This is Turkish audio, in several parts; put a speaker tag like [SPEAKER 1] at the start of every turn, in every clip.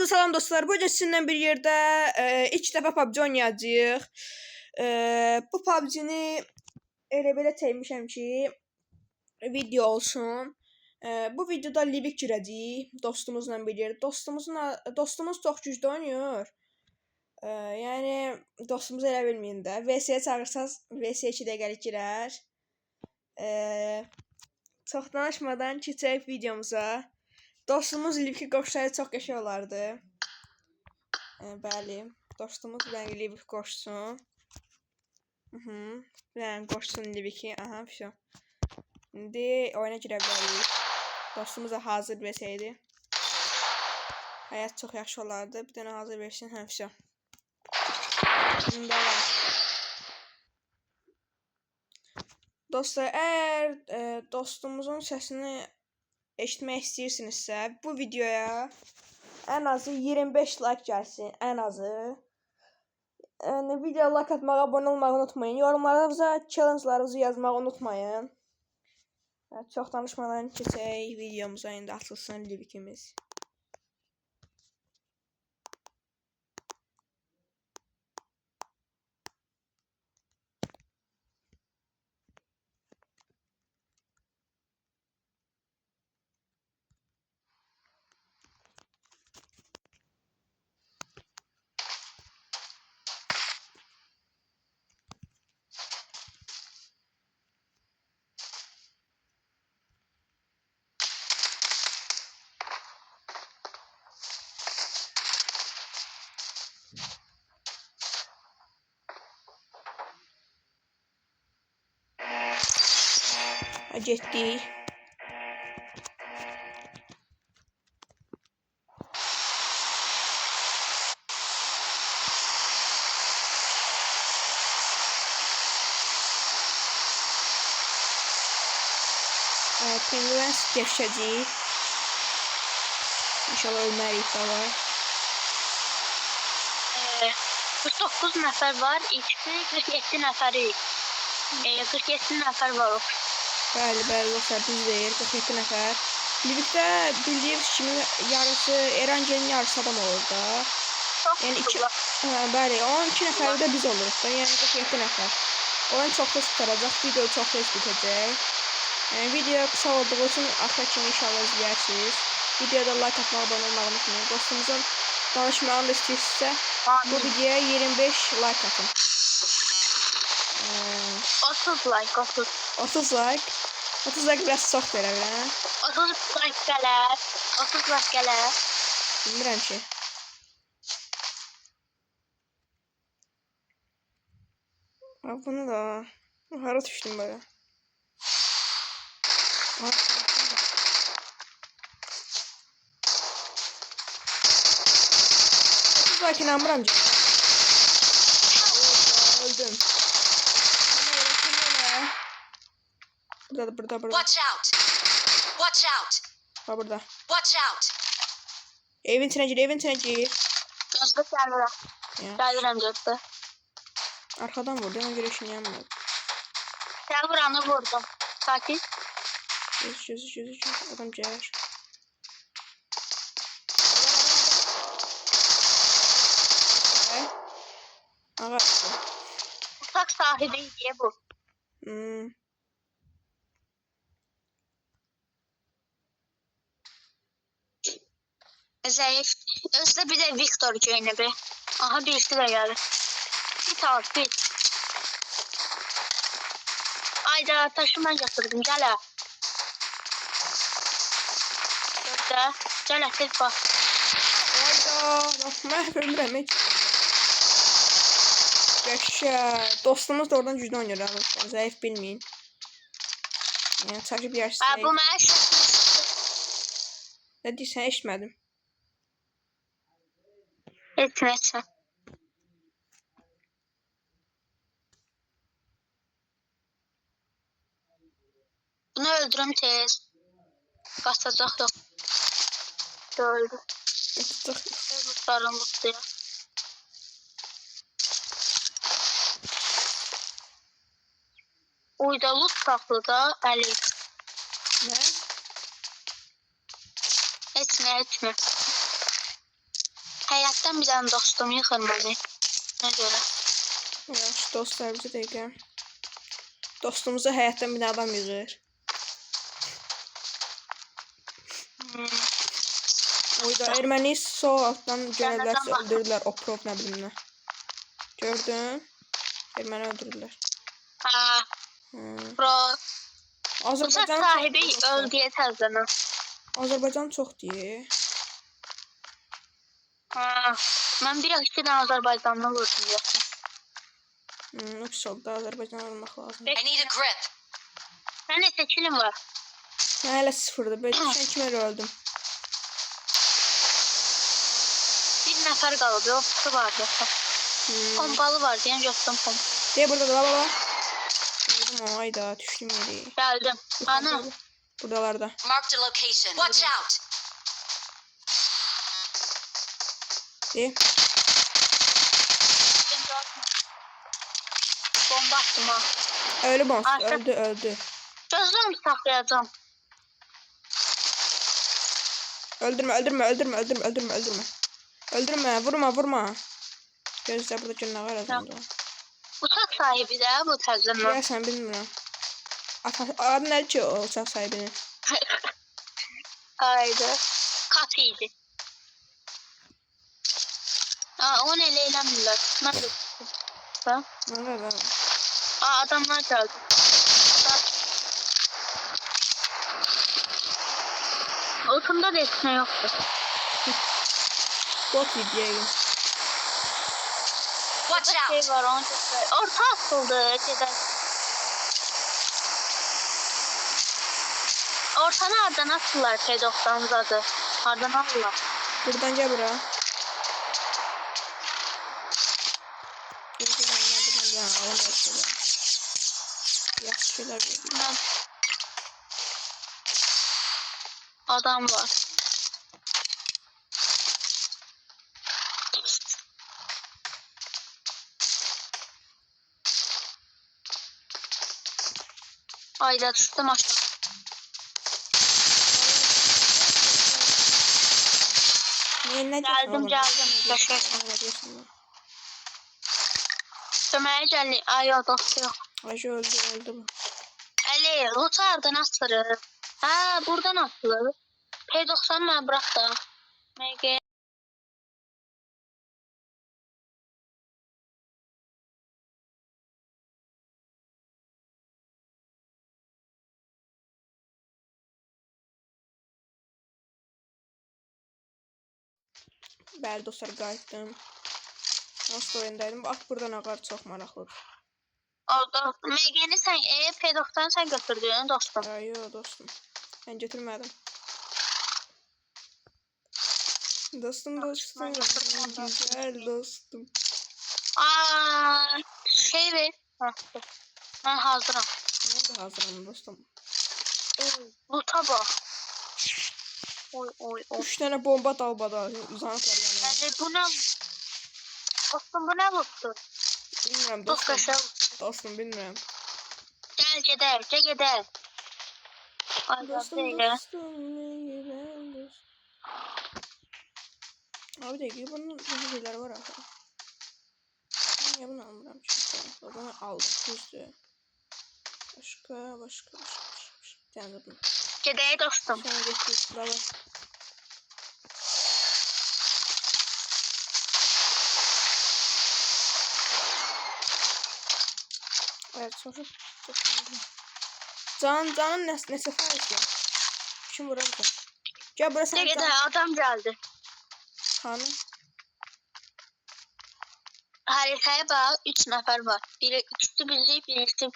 [SPEAKER 1] Salam dostlar, bu gecə sizinlə bir yerdə ilk dəfə PUBG oynayacağıq. Bu PUBG-ni elə belə çəkmişəm ki, video olsun. Bu videoda Livik girəcəyik dostumuzla bir yerdə. Dostumuz çox güclü oynayır. Yəni dostumuzu elə bilməyin də. VS-yə çağırsaz VS 2 dəqiqəlik girər. Çox danışmadan keçək videomuza. Dostumuz Livik'i qoşsaydı çox qəşəng olardı. Bəli, dostumuz Livik qoşsun. Yəni qoşsun Livik'i. Aha, vəsə. İndi oyuna girə bilərik. Dostumuz da hazır versəydi. Həyat çox yaxşı olardı. Bir dənə hazır versin. Hə, vəsə. İndi var. Dostlar, əgər dostumuzun səsini eşitmək istəyirsinizsə, bu videoya ən azı 25 like gəlsin, ən azı. Yəni videoya like atmağı, abunə olmağı unutmayın. Yorumlarınıza challenge-larınızı yazmağı unutmayın. Çox danışmadan keçək videomuza, indi açılsın Livik'imiz. Getdik. Penguen geçəcəyik. İnşallah ölmərik də var.
[SPEAKER 2] 49 nəfər var, ikisi 47 nəfərik. 47 nəfər var.
[SPEAKER 1] Bəli, dostlar, düz deyir, 47 nəfər. Livikdə bildiyimiz kimi yarısı, Erangel'in yarısı adam olur da. Yəni bəli, 12 nəfəri də biz oluruq da, yəni 47 nəfər. Oyun çox tez tutaracaq, video çox tez bitəcək. Video qısa olduğu üçün axıra kimi inşallah izləyərsiniz. Videoda like atmağı, abunə olmağı unutmayın. Dostumuzun danışmağını da istəyirsinizsə, bu videoya 25 like atın.
[SPEAKER 2] 30 like, 30.
[SPEAKER 1] 30 like. 30 like biraz çox verər, hə?
[SPEAKER 2] 30 like gələr. 30 like gələr.
[SPEAKER 1] Bilmirəm ki. Bunu da hara düşdüm böyle. Like inanmıram ki. Öldüm. Burada.
[SPEAKER 3] Watch out! Watch out!
[SPEAKER 1] Ha burada.
[SPEAKER 3] Watch out!
[SPEAKER 1] Evin içine gir.
[SPEAKER 2] Gözde gəlirəm. Gəlirəm gözde.
[SPEAKER 1] Arkadan vurdu, ona göre şimdi yanmıyor.
[SPEAKER 2] Gəl buranı vurdum. Sakin.
[SPEAKER 1] Göz. Adam gelir. Ağa.
[SPEAKER 2] Uçak sahibi diye bu. Zayıf. Özde bir de Victor gene be. Aha birisi de geldi. Bir. Ayda taşımdan getirdim. Gel ha. Gözde. Gel ha tez bak.
[SPEAKER 1] Ayda. Mahvemrem hiç. Yaşa. Dostumuz da oradan güclü oynuyor abi. Zayıf bilmeyin. Yani sadece bir yer zayıf.
[SPEAKER 2] Bu mənə
[SPEAKER 1] ne deyirsən, eşitmədim.
[SPEAKER 2] Etməyəcəm. Bunu öldürüm tez. Basacaq yox. Öldü. Sarılmışdı ya. Uydalık saxlıda əli.
[SPEAKER 1] Ne?
[SPEAKER 2] Etmə. Həyatdan bir dənə dostum yıxır məni. Nə görə?
[SPEAKER 1] Yaxşı dostlar bir dəqiqə. Dostumuzu həyatdan bir adam yığır. Oyda erməni sol altdan görevlərsə öldürürlər o prov nə bilim nə. Gördün? Erməni öldürürlər.
[SPEAKER 2] Ha, bro. Uçak
[SPEAKER 1] Azərbaycan
[SPEAKER 2] sahibi öldüyə təzlənə.
[SPEAKER 1] Azərbaycan çox deyir.
[SPEAKER 2] Ha, mən bir iki dənə Azərbaycanlı vurdum ya.
[SPEAKER 1] Pis oldu da Azərbaycan olmaq lazım.
[SPEAKER 3] I need a grip.
[SPEAKER 2] Mən neçə kilim var?
[SPEAKER 1] Mən hələ sıfırdır. Böyle düşən kimi elə öldüm.
[SPEAKER 2] Bir nəfər qalıb, yoxsa var yoxsa. Pompalı var deyən götürdüm pompa.
[SPEAKER 1] Deyə burada da baba. Gördüm o ayda düşdüm yeri.
[SPEAKER 2] Gəldim. Ana.
[SPEAKER 1] Buradalarda.
[SPEAKER 3] Marked a location. Watch out.
[SPEAKER 1] De.
[SPEAKER 2] Bomba attım ha.
[SPEAKER 1] Öldü boss.
[SPEAKER 2] Artık-
[SPEAKER 1] Öldü.
[SPEAKER 2] Gözlerimi saklayacağım.
[SPEAKER 1] Öldürme. Vurma. Gözler burada canavar azındı.
[SPEAKER 2] Uçak sahibi de bu təzlənə.
[SPEAKER 1] Ya sen bilmirəm. Adı nə ki o uçaq sahibinin?
[SPEAKER 2] Haydi. Kapı idi. Onu elə eləmirlər. Mən də tuttum.
[SPEAKER 1] Nə?
[SPEAKER 2] Adamlar gəldi. Altında da heç nə yoxdur.
[SPEAKER 1] Bot yiyəyim.
[SPEAKER 3] Watch
[SPEAKER 2] Şey
[SPEAKER 3] out.
[SPEAKER 2] var onu göstər. Orta atıldı. Gedək. Ortanı hardan atırlar T90 zadı? Hardan alırlar?
[SPEAKER 1] Buradan gel bura. Yaxşı şeyler veriyor.
[SPEAKER 2] Adam var. Ayda tuttum aşağı. Geldim.
[SPEAKER 1] Yaşasın.
[SPEAKER 2] Köməyə gəlin. Ay dostu yox.
[SPEAKER 1] Ayşe öldü bu.
[SPEAKER 2] Əli, lotu hardan atılır? Ha, buradan atılır. P90 mən bırak da. MG.
[SPEAKER 1] Bəli dostlar qayıtdım. Nasıl oyundaydım? Bax buradan ağar çox maraqlıdır.
[SPEAKER 2] Orada MG'ni sən P90 sən götürdün dostum.
[SPEAKER 1] Yo dostum. Ben götürmedim. Dostum. Güzel dostum.
[SPEAKER 2] Şey ver. Ben hazırım.
[SPEAKER 1] Ben de hazırım dostum.
[SPEAKER 2] Luta bak. Oy.
[SPEAKER 1] 3 tane bomba dalbada uzanıp var yani.
[SPEAKER 2] Yani bu ne? Dostum bu ne luttu?
[SPEAKER 1] Bilmiyorum
[SPEAKER 2] Tuz
[SPEAKER 1] dostum.
[SPEAKER 2] kaşığı.
[SPEAKER 1] Dostum bilmiyorum.
[SPEAKER 2] Gel gider. Ay dostum.
[SPEAKER 1] Abi de bunun şeyleri var abi. Niye bunu almıyorum çünkü. Bunu aldım. Düzdü. Başka. Bir tane de bunu.
[SPEAKER 2] Gidelim dostum.
[SPEAKER 1] Sonra getir. Baba. Evet sonra. Canın ne sefer ya. Şimdi burası. Gel burası.
[SPEAKER 2] Gidelim adam geldi.
[SPEAKER 1] Hanım.
[SPEAKER 2] Haritaya bak 3 nefer var. İkisi bizi birisi.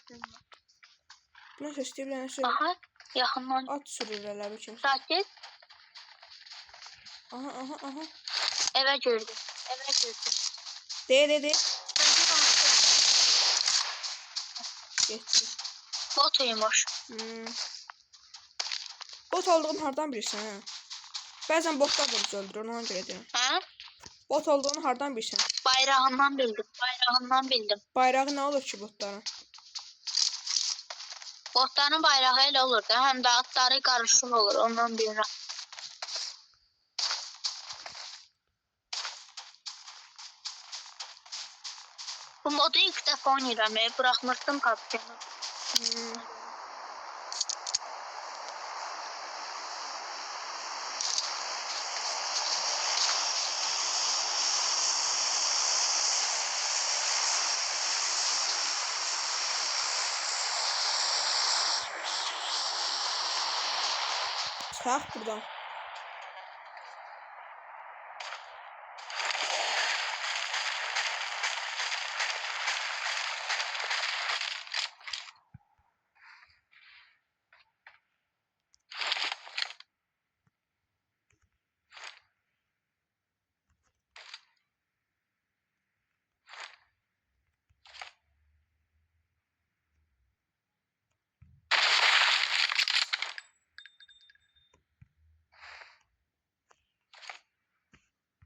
[SPEAKER 1] Ne söyleyeyim ne söyleyeyim.
[SPEAKER 2] Aha yakından.
[SPEAKER 1] At sürürler bir kimse.
[SPEAKER 2] Sakin.
[SPEAKER 1] Aha.
[SPEAKER 2] Eve girdi.
[SPEAKER 1] De. Geçti.
[SPEAKER 2] Botuymuş.
[SPEAKER 1] Bot olduğunu hardan bilirsin ha? Bəzən botlar da bizi öldürür, ona görə deyirəm.
[SPEAKER 2] Ha?
[SPEAKER 1] Bot olduğunu hardan bilirsən?
[SPEAKER 2] Bayrağından bildim.
[SPEAKER 1] Bayrağı nə olur ki botların?
[SPEAKER 2] Botların bayrağı elə olur da, həm də atları qarışıq olur, ondan bilirəm. Bu modu ilk dəfə oynayıram. Bıraxmışdım kapiteni.
[SPEAKER 1] Hmm. Çıkaq buradan.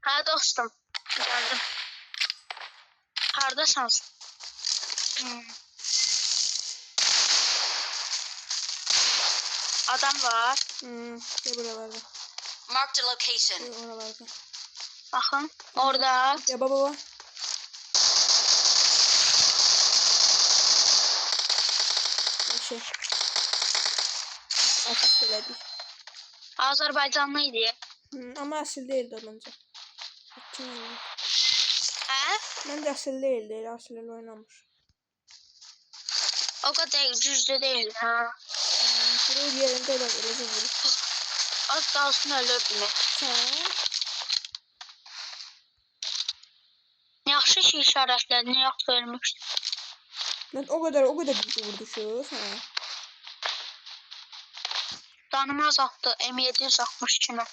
[SPEAKER 2] Hə dostum. Gəldim. Hardasan? Adam var.
[SPEAKER 1] Gel buralarda.
[SPEAKER 3] Marked a location.
[SPEAKER 1] Gel oralarda.
[SPEAKER 2] Baxın. Orada.
[SPEAKER 1] Ya baba. Şey. Asıl söyledik.
[SPEAKER 2] Azərbaycanlı idi.
[SPEAKER 1] Ama asıl değildi o bence.
[SPEAKER 2] Hə?
[SPEAKER 1] Bence asıl değildi. Asıl ile oynamış.
[SPEAKER 2] O kadar cüzdü değil. Ha.
[SPEAKER 1] Şuraya yerinde de öyle vurur.
[SPEAKER 2] Az kalsın ölürdüm. Yaxşı ki işarətlərini yox vermişdim.
[SPEAKER 1] Ben o kadar güçlü vurdu sana.
[SPEAKER 2] Danımı azaltdı. M762 ilə.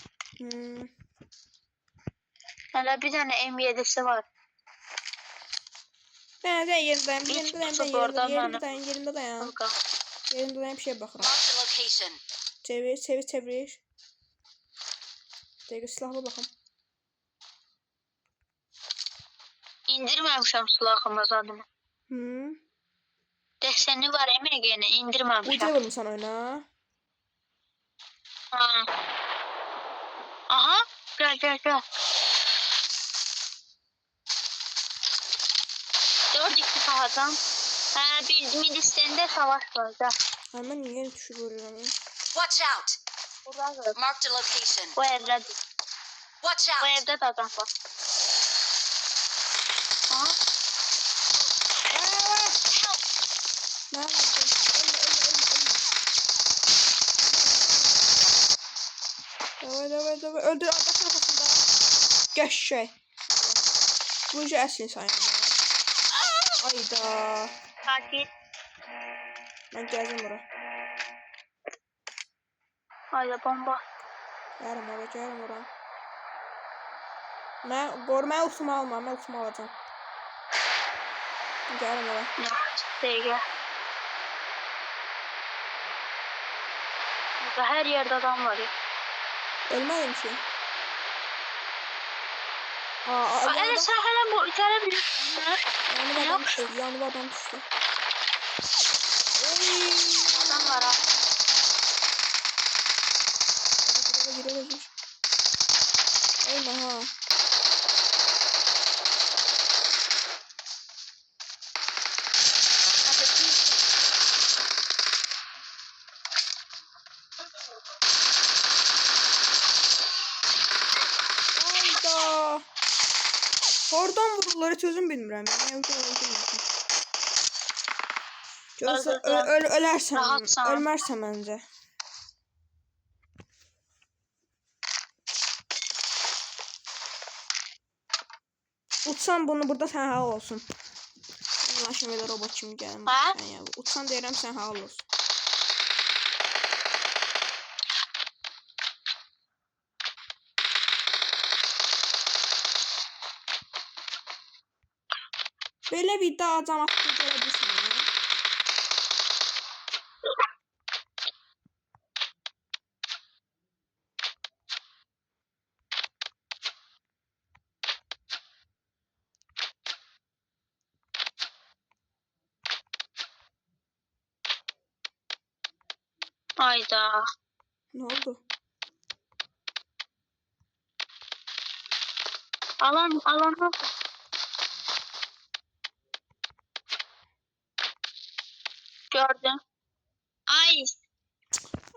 [SPEAKER 2] Hələ bir dənə M7'si var.
[SPEAKER 1] Ben yerindeyim. Yerinde dayan.
[SPEAKER 2] Bakalım.
[SPEAKER 1] Yerinde dayan bir şeye bakıram.
[SPEAKER 3] Marked a location.
[SPEAKER 1] Çevir. Dəqiqə silahla baxım.
[SPEAKER 2] İndirməmişəm silahımı zadımı. Deseni var MG'ni
[SPEAKER 1] Uca
[SPEAKER 2] indirməmişəm.
[SPEAKER 1] vurmusan oyuna.
[SPEAKER 2] Ha. Aha. Gel. 4-2 sahadan. Ha, bir Midistende savaş var da.
[SPEAKER 1] Hemen yeni tuşu vuruyorum.
[SPEAKER 3] Watch out.
[SPEAKER 2] Burada
[SPEAKER 3] Marked a location.
[SPEAKER 2] bu evdedir.
[SPEAKER 3] Watch
[SPEAKER 2] Bu
[SPEAKER 3] out.
[SPEAKER 2] evde de adam var. Aha.
[SPEAKER 3] Help.
[SPEAKER 1] Ne yapıyorsun? Öldür. Öldür arkasına kafasında. Geçşey. Bu işi əsli sayın. Ayda.
[SPEAKER 2] Sakin.
[SPEAKER 1] Ben geldim bura.
[SPEAKER 2] Hayda bomba.
[SPEAKER 1] Geldim ora. Ben korumaya uçma almam. Ben uçma alacağım. Geldim ora.
[SPEAKER 2] Değil. Burada her yerde adam var ya.
[SPEAKER 1] Ölmedim ki.
[SPEAKER 2] Hele sen hele bu gelebilirsin.
[SPEAKER 1] Yanıma adam düştü.
[SPEAKER 2] Adam var ha.
[SPEAKER 1] Gir. Ölme ha. Hayda. Oradan vururlar hiç özüm bilmirəm. Ölərsən. Ölmərsən məncə. Uçsan bunu burada sən hal olsun. Allah aşkına belə robot kimi gəlmə. Uçsan deyirəm sən hal olsun. Belə bir daha cam atdı gələ bilsin.
[SPEAKER 2] Hayda.
[SPEAKER 1] Ne oldu?
[SPEAKER 2] Alan gördüm. Ay,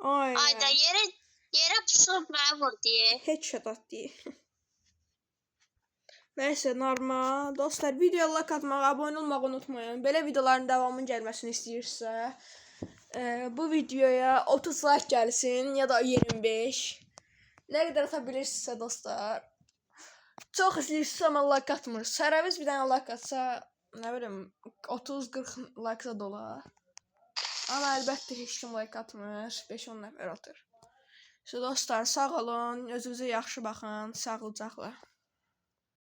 [SPEAKER 1] Ay.
[SPEAKER 2] ayda yere pusub mənə vur diye.
[SPEAKER 1] Headshot attı. Neyse normal. Dostlar videoya like atmağı, abone olmağı unutmayın. Belə videoların davamının gəlməsini istəyirsə, bu videoya 30 like gəlsin ya da 25. Nə qədər ata bilirsinizsə dostlar. Çox izləyirsinizsə amma like atmır. Sərəviz bir dənə like atsa, nə bilim 30-40 like da olar. Amma əlbəttə heç kim like atmır. 5-10 nəfər atır. Dostlar sağ olun, özünüzə yaxşı baxın, sağlıcaqla.